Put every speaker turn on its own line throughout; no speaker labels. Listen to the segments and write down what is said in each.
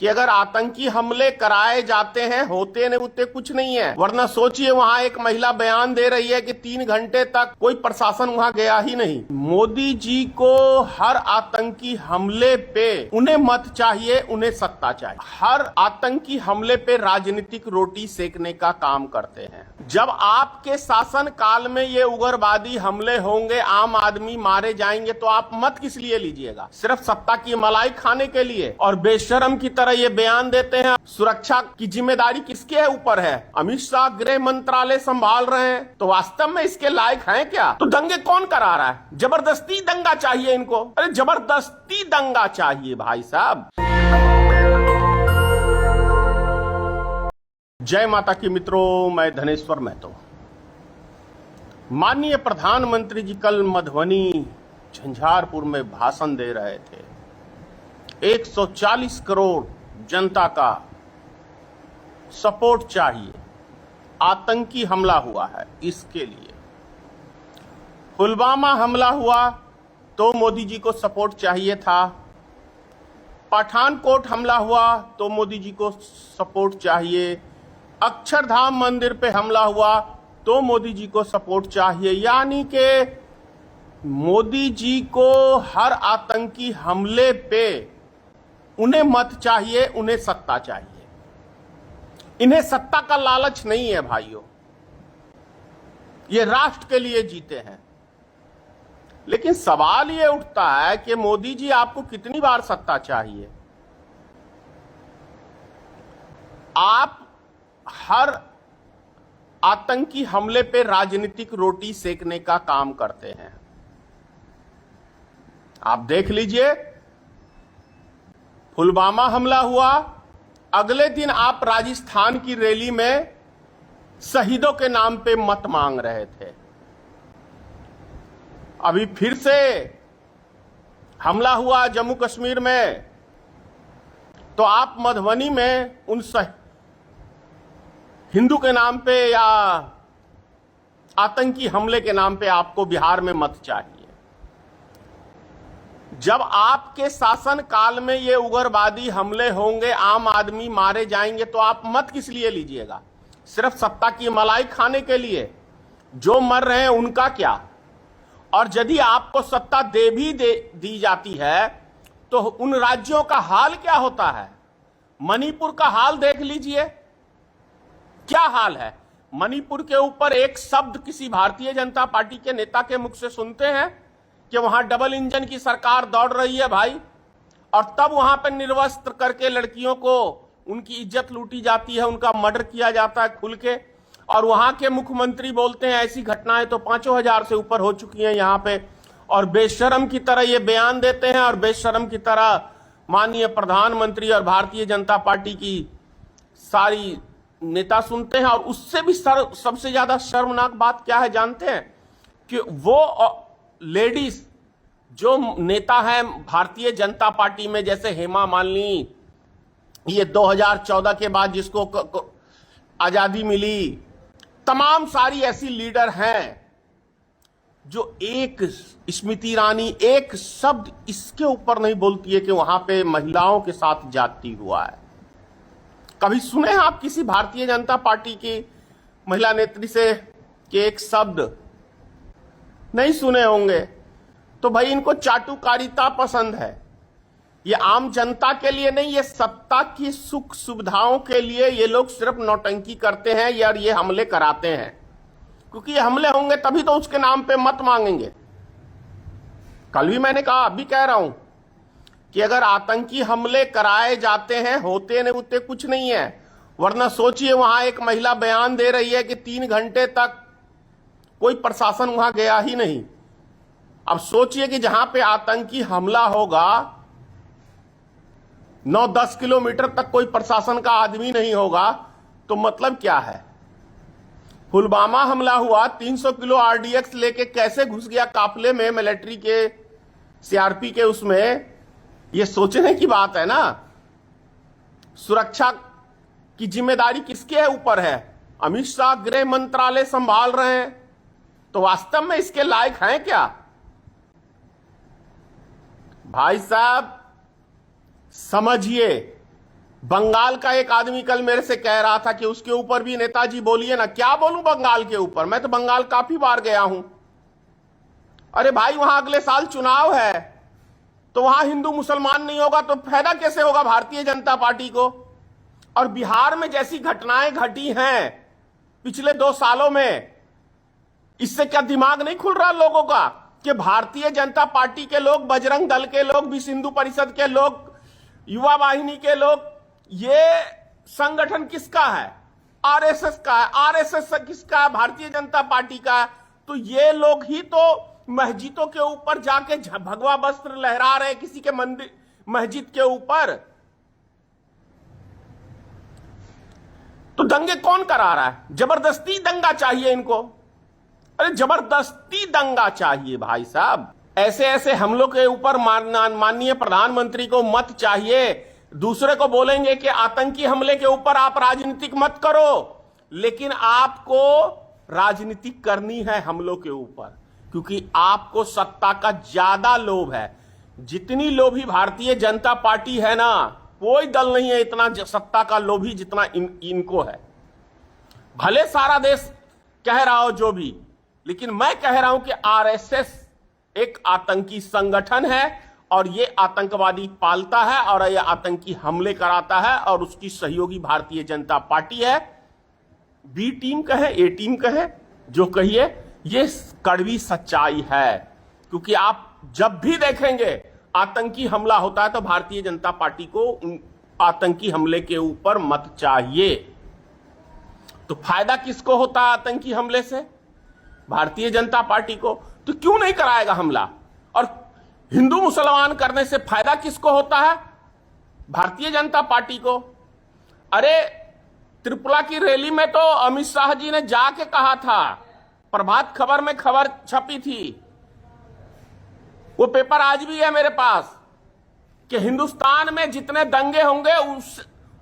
कि अगर आतंकी हमले कराए जाते हैं, होते नहीं उतने कुछ नहीं है। वरना सोचिए, वहां एक महिला बयान दे रही है कि 3 घंटे तक कोई प्रशासन वहां गया ही नहीं। मोदी जी को हर आतंकी हमले पे उन्हें मत चाहिए, उन्हें सत्ता चाहिए। हर आतंकी हमले पे राजनीतिक रोटी सेकने का काम करते हैं। जब आपके शासन काल में ये उग्रवादी हमले होंगे, आम आदमी मारे जाएंगे, तो आप मत किस लिए लीजिएगा? सिर्फ सत्ता की मलाई खाने के लिए। और बेशरम की तरह ये बयान देते हैं सुरक्षा की जिम्मेदारी किसके ऊपर है? अमित शाह गृह मंत्रालय संभाल रहे हैं, तो वास्तव में इसके लायक हैं क्या? तो दंगे कौन करा रहा है? जबरदस्ती दंगा चाहिए इनको। अरे जबरदस्ती दंगा चाहिए भाई साहब। जय माता की मित्रों, मैं धनेश्वर महतो। माननीय प्रधानमंत्री जी कल मधुबनी झंझारपुर में भाषण दे रहे थे। 140 करोड़ जनता का सपोर्ट चाहिए। आतंकी हमला हुआ है, इसके लिए पुलवामा हमला हुआ तो मोदी जी को सपोर्ट चाहिए था। पठानकोट हमला हुआ तो मोदी जी को सपोर्ट चाहिए। अक्षरधाम मंदिर पे हमला हुआ तो मोदी जी को सपोर्ट चाहिए। यानी कि मोदी जी को हर आतंकी हमले पे उन्हें मत चाहिए, उन्हें सत्ता चाहिए। इन्हें सत्ता का लालच नहीं है भाइयों, ये राष्ट्र के लिए जीते हैं। लेकिन सवाल ये उठता है कि मोदी जी आपको कितनी बार सत्ता चाहिए? आप हर आतंकी हमले पे राजनीतिक रोटी सेकने का काम करते हैं। आप देख लीजिए, पुलवामा हमला हुआ, अगले दिन आप राजस्थान की रैली में शहीदों के नाम पे मत मांग रहे थे। अभी फिर से हमला हुआ जम्मू कश्मीर में, तो आप मधुबनी में उन हिंदू के नाम पे या आतंकी हमले के नाम पे आपको बिहार में मत चाहिए। जब आपके शासन काल में ये उग्रवादी हमले होंगे, आम आदमी मारे जाएंगे, तो आप मत किस लिए लीजिएगा? सिर्फ सत्ता की मलाई खाने के लिए। जो मर रहे हैं उनका क्या? और यदि आपको सत्ता दी जाती है तो उन राज्यों का हाल क्या होता है? मणिपुर का हाल देख लीजिए, क्या हाल है। मणिपुर के ऊपर एक शब्द किसी भारतीय जनता पार्टी के नेता के मुख से सुनते हैं कि वहां डबल इंजन की सरकार दौड़ रही है भाई, और तब वहां पर निर्वस्त्र करके लड़कियों को उनकी इज्जत लूटी जाती है, उनका मर्डर किया जाता है खुल के। और वहां के मुख्यमंत्री बोलते हैं ऐसी घटनाएं तो 5,000 से ऊपर हो चुकी हैं यहां पे, और बेशरम की तरह ये बयान देते हैं। और बेशरम की तरह माननीय प्रधानमंत्री और भारतीय जनता पार्टी की सारी नेता सुनते हैं। और उससे भी सबसे ज्यादा शर्मनाक बात क्या है जानते हैं? कि वो लेडीज जो नेता हैं भारतीय जनता पार्टी में, जैसे हेमा मालिनी, ये 2014 के बाद जिसको आजादी मिली, तमाम सारी ऐसी लीडर हैं जो एक स्मृति ईरानी एक शब्द इसके ऊपर नहीं बोलती है कि वहां पे महिलाओं के साथ जाति हुआ है। कभी सुने हैं आप किसी भारतीय जनता पार्टी की महिला नेत्री से कि एक शब्द? नहीं सुने होंगे। तो भाई इनको चाटुकारिता पसंद है। ये आम जनता के लिए नहीं, ये सत्ता की सुख सुविधाओं के लिए ये लोग सिर्फ नौटंकी करते हैं यार, ये हमले कराते हैं। क्योंकि ये हमले होंगे तभी तो उसके नाम पे मत मांगेंगे। कल भी मैंने कहा, अभी कह रहा हूं कि अगर आतंकी हमले कराए जाते हैं, होते नहीं उतने कुछ नहीं है। वरना सोचिए, वहां एक महिला बयान दे रही है कि 3 घंटे तक कोई प्रशासन वहां गया ही नहीं। अब सोचिए कि जहां पे आतंकी हमला होगा, 9-10 किलोमीटर तक कोई प्रशासन का आदमी नहीं होगा, तो मतलब क्या है? पुलवामा हमला हुआ, 300 किलो आरडीएक्स लेके कैसे घुस गया काफिले में मिलिट्री के, सीआरपी के उसमें? ये सोचने की बात है ना। सुरक्षा की जिम्मेदारी किसके ऊपर है? अमित शाह गृह मंत्रालय संभाल रहे हैं, तो वास्तव में इसके लायक हैं क्या? भाई साहब समझिए, बंगाल का एक आदमी कल मेरे से कह रहा था कि उसके ऊपर भी नेताजी बोलिए ना। क्या बोलूं बंगाल के ऊपर, मैं तो बंगाल काफी बार गया हूं। अरे भाई वहां अगले साल चुनाव है, तो वहां हिंदू मुसलमान नहीं होगा तो फायदा कैसे होगा भारतीय जनता पार्टी को। और बिहार में जैसी घटनाएं घटी हैं पिछले 2 सालों में, इससे क्या दिमाग नहीं खुल रहा लोगों का कि भारतीय जनता पार्टी के लोग, बजरंग दल के लोग, विश्व हिंदू परिषद के लोग, युवा वाहिनी के लोग, ये संगठन किसका है? आरएसएस का है। आरएसएस किसका है? भारतीय जनता पार्टी का है। तो ये लोग ही तो मस्जिदों के ऊपर जाके भगवा वस्त्र लहरा रहे किसी के मंदिर मस्जिद के ऊपर। तो दंगे कौन करा रहा है? जबरदस्ती दंगा चाहिए इनको। अरे जबरदस्ती दंगा चाहिए भाई साहब। ऐसे ऐसे हमलों के ऊपर माननीय प्रधानमंत्री को मत चाहिए। दूसरे को बोलेंगे कि आतंकी हमले के ऊपर आप राजनीतिक मत करो, लेकिन आपको राजनीतिक करनी है हमलों के ऊपर, क्योंकि आपको सत्ता का ज्यादा लोभ है। जितनी लोभी भारतीय जनता पार्टी है ना, कोई दल नहीं है इतना सत्ता का लोभी जितना इनको है। भले सारा देश कह रहा हो जो भी, लेकिन मैं कह रहा हूं कि आरएसएस एक आतंकी संगठन है और ये आतंकवादी पालता है और ये आतंकी हमले कराता है, और उसकी सहयोगी भारतीय जनता पार्टी है। बी टीम कहे, ए टीम कहे, जो कहिए, ये कड़वी सच्चाई है। क्योंकि आप जब भी देखेंगे आतंकी हमला होता है तो भारतीय जनता पार्टी को आतंकी हमले के ऊपर मत चाहिए। तो फायदा किसको होता है आतंकी हमले से? भारतीय जनता पार्टी को। तो क्यों नहीं कराएगा हमला? और हिंदू मुसलमान करने से फायदा किसको होता है? भारतीय जनता पार्टी को। अरे त्रिपुरा की रैली में तो अमित शाह जी ने जाके कहा था, प्रभात खबर में खबर छपी थी, वो पेपर आज भी है मेरे पास, कि हिंदुस्तान में जितने दंगे होंगे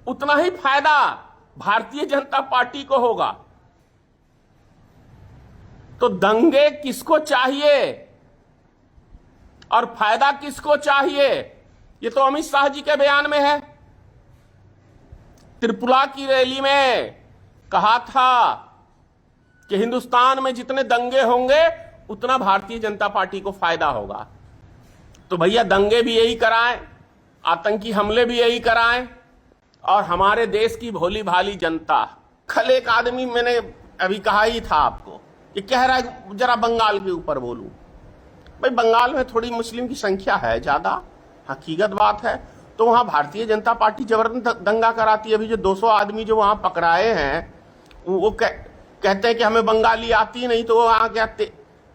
उतना ही फायदा भारतीय जनता पार्टी को होगा। तो दंगे किसको चाहिए और फायदा किसको चाहिए? ये तो अमित शाह जी के बयान में है। त्रिपुरा की रैली में कहा था कि हिंदुस्तान में जितने दंगे होंगे उतना भारतीय जनता पार्टी को फायदा होगा। तो भैया दंगे भी यही कराएं, आतंकी हमले भी यही कराएं, और हमारे देश की भोली भाली जनता। कल एक आदमी, मैंने अभी कहा ही था आपको, कि कह रहा है जरा बंगाल के ऊपर बोलूं। भाई बंगाल में थोड़ी मुस्लिम की संख्या है ज्यादा, हकीकत बात है। तो वहां भारतीय जनता पार्टी जबरदस्त दंगा कराती है। अभी जो 200 आदमी जो वहां पकड़ाए हैं, वो कहते हैं कि हमें बंगाली आती नहीं, तो वो वहां क्या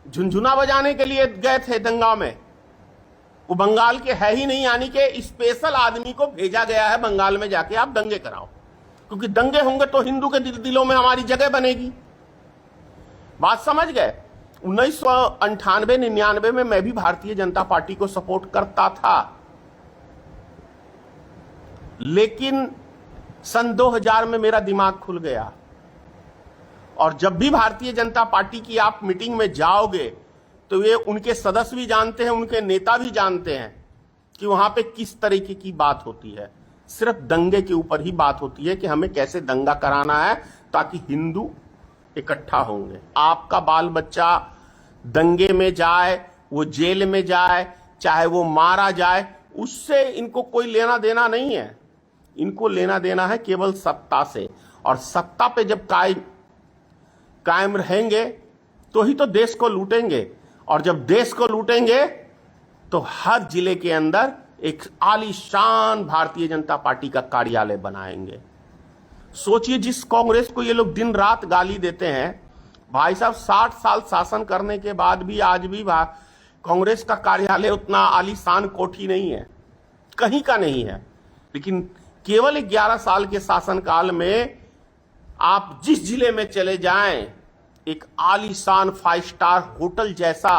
झुनझुना बजाने के लिए गए थे दंगा में। वो बंगाल के है ही नहीं, यानी कि स्पेशल आदमी को भेजा गया है बंगाल में, जाके आप दंगे कराओ, क्योंकि दंगे होंगे तो हिंदू के दिलों में हमारी जगह बनेगी। बात समझ गए? 1998-99 में मैं भी भारतीय जनता पार्टी को सपोर्ट करता था, लेकिन सन 2000 में मेरा दिमाग खुल गया। और जब भी भारतीय जनता पार्टी की आप मीटिंग में जाओगे तो ये उनके सदस्य भी जानते हैं, उनके नेता भी जानते हैं कि वहां पे किस तरीके की बात होती है। सिर्फ दंगे के ऊपर ही बात होती है कि हमें कैसे दंगा कराना है ताकि हिंदू इकट्ठा होंगे। आपका बाल बच्चा दंगे में जाए, वो जेल में जाए, चाहे वो मारा जाए, उससे इनको कोई लेना देना नहीं है। इनको लेना देना है केवल सत्ता से, और सत्ता पे जब कायम रहेंगे तो ही तो देश को लूटेंगे। और जब देश को लूटेंगे तो हर जिले के अंदर एक आलीशान भारतीय जनता पार्टी का कार्यालय बनाएंगे। सोचिए, जिस कांग्रेस को ये लोग दिन रात गाली देते हैं, भाई साहब 60 साल शासन करने के बाद भी आज भी कांग्रेस का कार्यालय उतना आलीशान कोठी नहीं है, कहीं का नहीं है। लेकिन केवल 11 साल के शासनकाल में आप जिस जिले में चले जाएं, एक आलीशान 5 स्टार होटल जैसा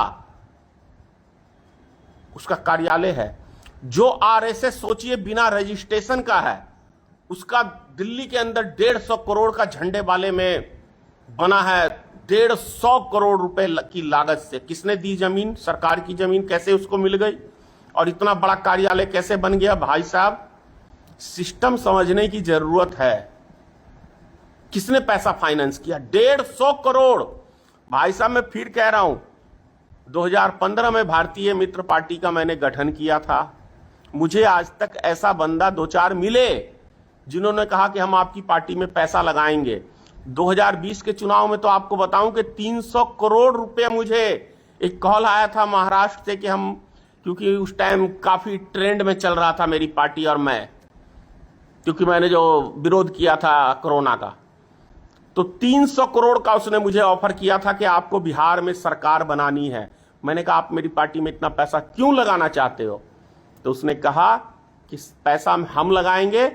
उसका कार्यालय है। जो आरएसएस सोचिए बिना रजिस्ट्रेशन का है, उसका दिल्ली के अंदर 150 करोड़ का झंडे वाले में बना है। 150 करोड़ रुपए की लागत से। किसने दी जमीन? सरकार की जमीन। कैसे उसको मिल गई और इतना बड़ा कार्यालय कैसे बन गया? भाई साहब, सिस्टम समझने की जरूरत है। किसने पैसा फाइनेंस किया? 150 करोड़। भाई साहब मैं फिर कह रहा हूं, 2015 में भारतीय मित्र पार्टी का मैंने गठन किया था। मुझे आज तक ऐसा बंदा 2-4 मिले जिन्होंने कहा कि हम आपकी पार्टी में पैसा लगाएंगे। 2020 के चुनाव में तो आपको बताऊं कि 300 करोड़ रुपए मुझे एक कॉल आया था महाराष्ट्र से कि हम, क्योंकि उस टाइम काफी ट्रेंड में चल रहा था मेरी पार्टी और मैं, क्योंकि मैंने जो विरोध किया था कोरोना का, तो 300 करोड़ का उसने मुझे ऑफर किया था कि आपको बिहार में सरकार बनानी है। मैंने कहा आप मेरी पार्टी में इतना पैसा क्यों लगाना चाहते हो? तो उसने कहा कि पैसा हम लगाएंगे,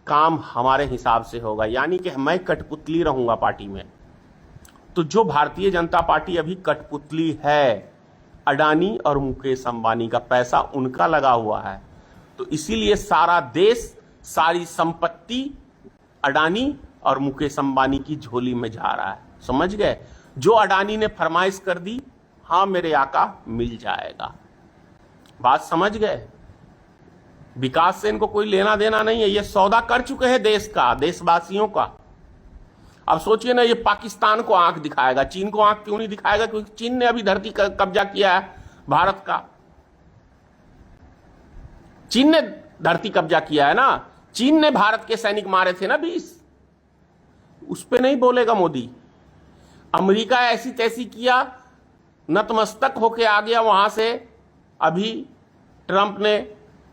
काम हमारे हिसाब से होगा, यानी कि मैं कठपुतली रहूंगा पार्टी में। तो जो भारतीय जनता पार्टी अभी कठपुतली है, अडानी और मुकेश अंबानी का पैसा उनका लगा हुआ है, तो इसीलिए सारा देश, सारी संपत्ति अडानी और मुकेश अंबानी की झोली में जा रहा है। समझ गए? जो अडानी ने फरमाइश कर दी, हाँ मेरे आका मिल जाएगा। बात समझ गए? विकास से इनको कोई लेना देना नहीं है, ये सौदा कर चुके हैं देश का, देशवासियों का। अब सोचिए ना, ये पाकिस्तान को आंख दिखाएगा, चीन को आंख क्यों नहीं दिखाएगा? क्योंकि चीन ने अभी धरती का कब्जा किया है भारत का। चीन ने धरती कब्जा किया है ना, चीन ने भारत के सैनिक मारे थे ना 20। उस पे नहीं बोलेगा मोदी। अमेरिका ऐसी तैसी किया, नतमस्तक होके आ गया वहां से। अभी ट्रंप ने,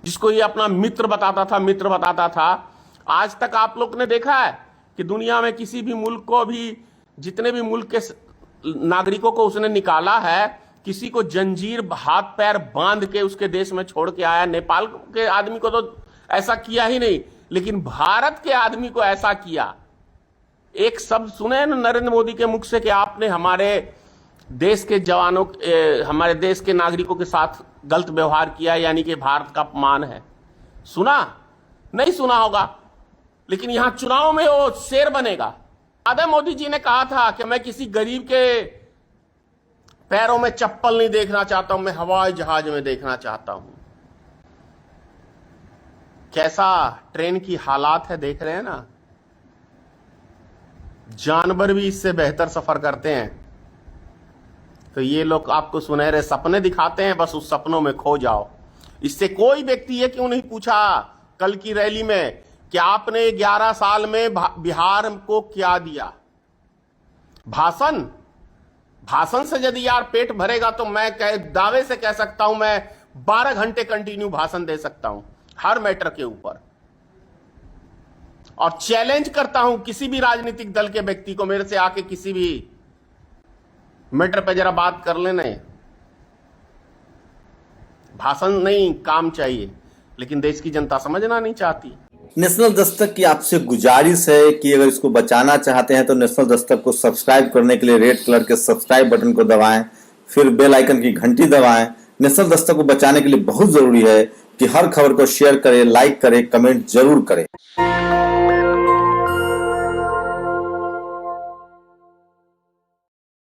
जिसको ये अपना मित्र बताता था, आज तक आप लोग ने देखा है कि दुनिया में किसी भी मुल्क को, भी जितने भी मुल्क के नागरिकों को उसने निकाला है, किसी को जंजीर हाथ पैर बांध के उसके देश में छोड़ के आया। नेपाल के आदमी को तो ऐसा किया ही नहीं, लेकिन भारत के आदमी को ऐसा किया। एक शब्द सुने ना नरेंद्र मोदी के मुख से कि आपने हमारे देश के जवानों, हमारे देश के नागरिकों के साथ गलत व्यवहार किया, यानी कि भारत का अपमान है। सुना? नहीं सुना होगा, लेकिन यहां चुनाव में वो शेर बनेगा। आदम मोदी जी ने कहा था कि मैं किसी गरीब के पैरों में चप्पल नहीं देखना चाहता हूं, मैं हवाई जहाज में देखना चाहता हूं। कैसा ट्रेन की हालात है, देख रहे हैं ना? जानवर भी इससे बेहतर सफर करते हैं। तो ये लोग आपको सुनहरे सपने दिखाते हैं, बस उस सपनों में खो जाओ। इससे कोई व्यक्ति ये क्यों नहीं पूछा कल की रैली में कि आपने 11 साल में बिहार को क्या दिया? भाषण से यदि यार पेट भरेगा तो मैं दावे से कह सकता हूं, मैं 12 घंटे कंटिन्यू भाषण दे सकता हूं हर मैटर के ऊपर। और चैलेंज करता हूं किसी भी राजनीतिक दल के व्यक्ति को, मेरे से आके किसी भी मैटर पे जरा बात कर लेना। भाषण नहीं, काम चाहिए, लेकिन देश की जनता समझना नहीं चाहती।
नेशनल दस्तक की आपसे गुजारिश है कि अगर इसको बचाना चाहते हैं तो नेशनल दस्तक को सब्सक्राइब करने के लिए रेड कलर के सब्सक्राइब बटन को दबाएं, फिर बेल आइकन की घंटी दबाएं। नेशनल दस्तक को बचाने के लिए बहुत जरूरी है कि हर खबर को शेयर करें, लाइक करें, कमेंट जरूर करें।